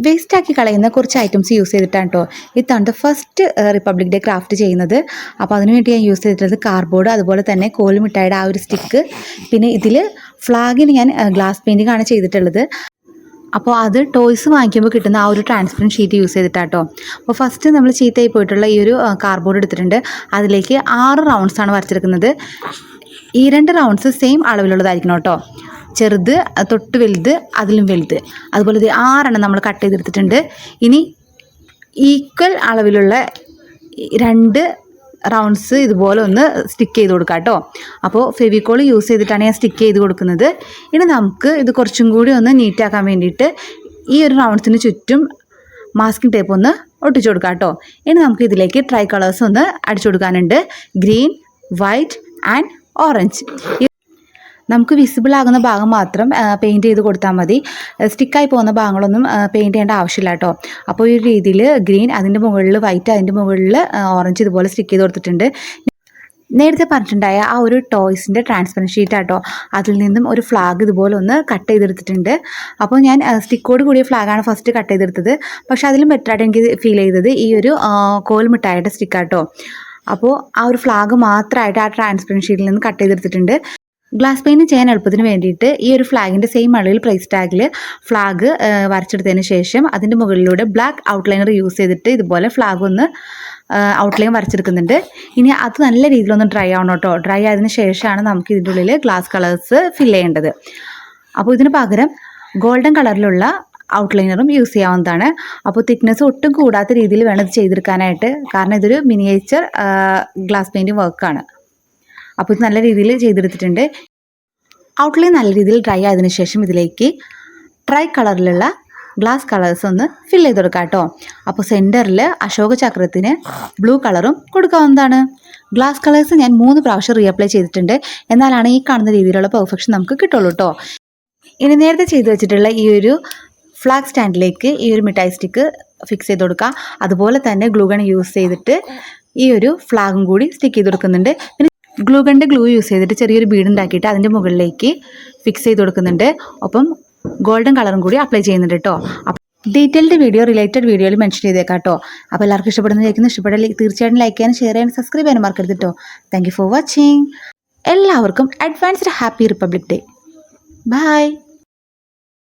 വേസ്റ്റാക്കി കളയുന്ന കുറച്ച് items use ചെയ്തിട്ടാണ് കേട്ടോ ഇത്തവണത്തെ ഫസ്റ്റ് റിപ്പബ്ലിക് ഡേ ക്രാഫ്റ്റ് ചെയ്യുന്നത്. അപ്പോൾ അതിനുവേണ്ടി ഞാൻ യൂസ് ചെയ്തിട്ടുള്ളത് കാർഡ്ബോർഡ്, അതുപോലെ തന്നെ കോലുമിഠായിയുടെ ആ ഒരു സ്റ്റിക്ക്, പിന്നെ ഇതിൽ ഫ്ലാഗിന് ഞാൻ ഗ്ലാസ് പെയിൻറ്റിംഗ് ആണ് ചെയ്തിട്ടുള്ളത്. അപ്പോൾ അത് ടോയ്സ് വാങ്ങിക്കുമ്പോൾ കിട്ടുന്ന ആ ഒരു ട്രാൻസ്പെറൻറ്റ് ഷീറ്റ് യൂസ് ചെയ്തിട്ടാട്ടോ. അപ്പോൾ ഫസ്റ്റ് നമ്മൾ ചീത്തയായി പോയിട്ടുള്ള ഈ ഒരു കാർഡ്ബോർഡ് എടുത്തിട്ടുണ്ട്. അതിലേക്ക് 6 റൗണ്ട്സാണ് വരച്ചെടുക്കുന്നത്. ഈ 2 റൗണ്ട്സ് സെയിം അളവിലുള്ളതായിരിക്കണം കേട്ടോ. ചെറുത്, തൊട്ട് വലുത്, അതിലും വലുത്, അതുപോലെ ഇത് 6 നമ്മൾ കട്ട് ചെയ്തെടുത്തിട്ടുണ്ട്. ഇനി ഈക്വൽ അളവിലുള്ള 2 റൗണ്ട്സ് ഇതുപോലെ ഒന്ന് സ്റ്റിക്ക് ചെയ്ത് കൊടുക്കാം കേട്ടോ. അപ്പോൾ ഫെവിക്കോൾ യൂസ് ചെയ്തിട്ടാണ് ഞാൻ സ്റ്റിക്ക് ചെയ്ത് കൊടുക്കുന്നത്. ഇനി നമുക്ക് ഇത് കുറച്ചും കൂടി ഒന്ന് നീറ്റാക്കാൻ വേണ്ടിയിട്ട് ഈ ഒരു റൗണ്ട്സിന് ചുറ്റും മാസ്കിംഗ് ടേപ്പ് ഒന്ന് ഒട്ടിച്ചു കൊടുക്കാം കേട്ടോ. ഇനി നമുക്ക് ഇതിലേക്ക് ട്രൈ കളേഴ്സ് ഒന്ന് അടിച്ചു കൊടുക്കാനുണ്ട്. Green, white and orange. നമുക്ക് വിസിബിൾ ആകുന്ന ഭാഗം മാത്രം പെയിൻറ്റ് ചെയ്ത് കൊടുത്താൽ മതി. സ്റ്റിക്കായി പോകുന്ന ഭാഗങ്ങളൊന്നും പെയിൻറ്റ് ചെയ്യേണ്ട ആവശ്യമില്ല കേട്ടോ. അപ്പോൾ ഈ രീതിയിൽ ഗ്രീൻ, അതിൻ്റെ മുകളിൽ വൈറ്റ്, അതിൻ്റെ മുകളിൽ ഓറഞ്ച് ഇതുപോലെ സ്റ്റിക്ക് ചെയ്ത് കൊടുത്തിട്ടുണ്ട്. നേരത്തെ പറഞ്ഞിട്ടുണ്ടായ ആ ഒരു ടോയ്സിൻ്റെ ട്രാൻസ്പെറൻറ്റ് ഷീറ്റ് ആട്ടോ, അതിൽ നിന്നും ഒരു ഫ്ലാഗ് ഇതുപോലെ ഒന്ന് കട്ട് ചെയ്തെടുത്തിട്ടുണ്ട്. അപ്പോൾ ഞാൻ സ്റ്റിക്കോട് കൂടിയ ഫ്ലാഗാണ് ഫസ്റ്റ് കട്ട് ചെയ്തെടുത്തത്. പക്ഷേ അതിലും ബെറ്ററായിട്ട് എനിക്ക് ഫീൽ ചെയ്തത് ഈ ഒരു കോൽമിഠായിയുടെ സ്റ്റിക്കാട്ടോ. അപ്പോൾ ആ ഒരു ഫ്ലാഗ് മാത്രമായിട്ട് ആ ട്രാൻസ്പെറൻറ്റ് ഷീറ്റിൽ നിന്ന് കട്ട് ചെയ്തെടുത്തിട്ടുണ്ട്. ഗ്ലാസ് പെയിൻറ്റിങ് ചെയ്യാൻ എളുപ്പത്തിന് വേണ്ടിയിട്ട് ഈ ഒരു ഫ്ലാഗിൻ്റെ സെയിം അളവിൽ പ്രൈസ് ടാഗിൽ ഫ്ലാഗ് വരച്ചെടുത്തതിന് ശേഷം അതിൻ്റെ മുകളിലൂടെ ബ്ലാക്ക് ഔട്ട്ലൈനർ യൂസ് ചെയ്തിട്ട് ഇതുപോലെ ഫ്ലാഗ് ഒന്ന് ഔട്ട്ലൈൻ വരച്ചെടുക്കുന്നുണ്ട്. ഇനി അത് നല്ല രീതിയിലൊന്ന് ഡ്രൈ ആവണം കേട്ടോ. ഡ്രൈ ആയതിനു ശേഷമാണ് നമുക്ക് ഇതിൻ്റെ ഉള്ളിൽ ഗ്ലാസ് കളേഴ്സ് ഫില്ല് ചെയ്യേണ്ടത്. അപ്പോൾ ഇതിന് പകരം ഗോൾഡൻ കളറിലുള്ള ഔട്ട്ലൈനറും യൂസ് ചെയ്യാവുന്നതാണ്. അപ്പോൾ തിക്നെസ് ഒട്ടും കൂടാത്ത രീതിയിൽ വേണം ഇത് ചെയ്തെടുക്കാനായിട്ട്. കാരണം ഇതൊരു മിനിയേച്ചർ ഗ്ലാസ് പെയിൻറ്റിങ് വർക്കാണ്. അപ്പോൾ ഇത് നല്ല രീതിയിൽ ചെയ്തെടുത്തിട്ടുണ്ട്. ഔട്ട്ലൈൻ നല്ല രീതിയിൽ ഡ്രൈ ആയതിനു ശേഷം ഇതിലേക്ക് ട്രൈ കളറിലുള്ള ഗ്ലാസ് കളേഴ്സ് ഒന്ന് ഫില്ല് ചെയ്ത് കൊടുക്കാം കേട്ടോ. അപ്പോൾ സെൻറ്ററിൽ അശോക ചക്രത്തിന് ബ്ലൂ കളറും കൊടുക്കാവുന്നതാണ്. ഗ്ലാസ് കളേഴ്സ് ഞാൻ 3 പ്രാവശ്യം റീഅപ്ലൈ ചെയ്തിട്ടുണ്ട്. എന്നാലാണ് ഈ കാണുന്ന രീതിയിലുള്ള പെർഫെക്ഷൻ നമുക്ക് കിട്ടുള്ളൂ കേട്ടോ. ഇനി നേരത്തെ ചെയ്ത് വെച്ചിട്ടുള്ള ഈ ഒരു ഫ്ലാഗ് സ്റ്റാൻഡിലേക്ക് ഈ ഒരു മിഠായി സ്റ്റിക്ക് ഫിക്സ് ചെയ്ത് കൊടുക്കുക. അതുപോലെ തന്നെ ഗ്ലൂഗൺ യൂസ് ചെയ്തിട്ട് ഈ ഒരു ഫ്ലാഗും കൂടി സ്റ്റിക്ക് ചെയ്ത് കൊടുക്കുന്നുണ്ട്. പിന്നെ ഗ്ലൂഗണിൻ്റെ ഗ്ലൂ യൂസ് ചെയ്തിട്ട് ചെറിയൊരു ബീഡ് ഉണ്ടാക്കിയിട്ട് അതിൻ്റെ മുകളിലേക്ക് ഫിക്സ് ചെയ്ത് കൊടുക്കുന്നുണ്ട്. ഒപ്പം ഗോൾഡൻ കളറും കൂടി അപ്ലൈ ചെയ്യുന്നുണ്ട് കേട്ടോ. ഡീറ്റെയിൽഡ് വീഡിയോ റിലേറ്റഡ് വീഡിയോയിൽ മെൻഷൻ ചെയ്തേക്കാം കേട്ടോ. അപ്പോൾ എല്ലാവർക്കും ഇഷ്ടപ്പെടാൻ തീർച്ചയായിട്ടും ലൈക്ക് ചെയ്യാനും ഷെയർ ചെയ്യാനും സബ്സ്ക്രൈബ് ചെയ്യാനും മറക്കരുത് കേട്ടോ. Thank you for watching. എല്ലാവർക്കും advanced happy republic day. By.